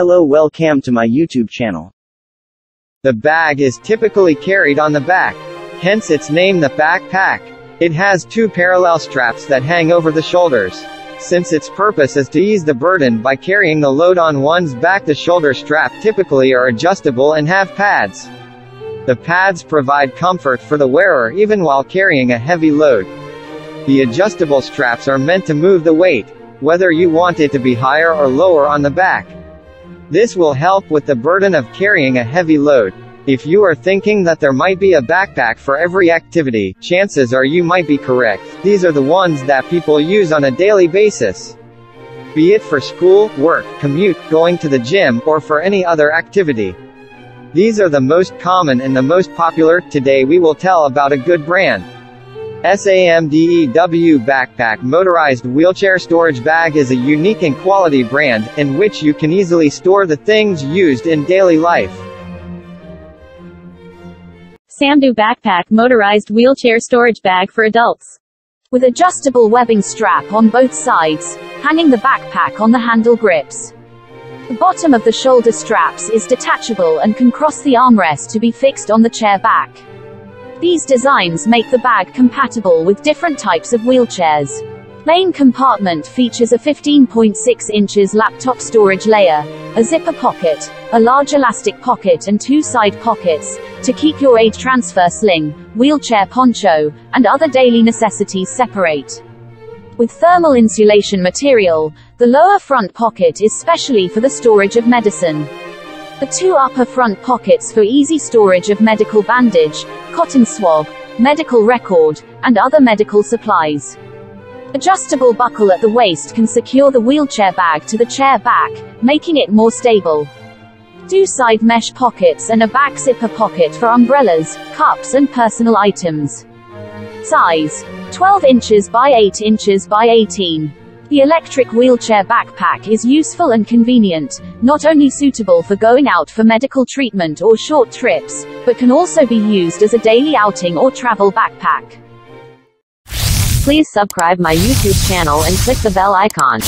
Hello, welcome to my YouTube channel. The bag is typically carried on the back, hence its name, the backpack. It has two parallel straps that hang over the shoulders. Since its purpose is to ease the burden by carrying the load on one's back, the shoulder strap typically are adjustable and have pads. The pads provide comfort for the wearer even while carrying a heavy load. The adjustable straps are meant to move the weight, whether you want it to be higher or lower on the back. This will help with the burden of carrying a heavy load. If you are thinking that there might be a backpack for every activity, chances are you might be correct. These are the ones that people use on a daily basis. Be it for school, work, commute, going to the gym, or for any other activity. These are the most common and the most popular. Today we will tell about a good brand. SAMDEW Backpack Motorized Wheelchair Storage Bag is a unique and quality brand, in which you can easily store the things used in daily life. SAMDEW Backpack Motorized Wheelchair Storage Bag for Adults. With adjustable webbing strap on both sides, hanging the backpack on the handle grips. The bottom of the shoulder straps is detachable and can cross the armrest to be fixed on the chair back. These designs make the bag compatible with different types of wheelchairs. Main compartment features a 15.6 inches laptop storage layer, a zipper pocket, a large elastic pocket and two side pockets, to keep your aid transfer sling, wheelchair poncho, and other daily necessities separate. With thermal insulation material, the lower front pocket is specially for the storage of medicine. The two upper front pockets for easy storage of medical bandage, cotton swab, medical record, and other medical supplies. Adjustable buckle at the waist can secure the wheelchair bag to the chair back, making it more stable. Two side mesh pockets and a back zipper pocket for umbrellas, cups and personal items. Size: 12 inches by 8 inches by 18. The electric wheelchair backpack is useful and convenient, not only suitable for going out for medical treatment or short trips, but can also be used as a daily outing or travel backpack. Please subscribe my YouTube channel and click the bell icon.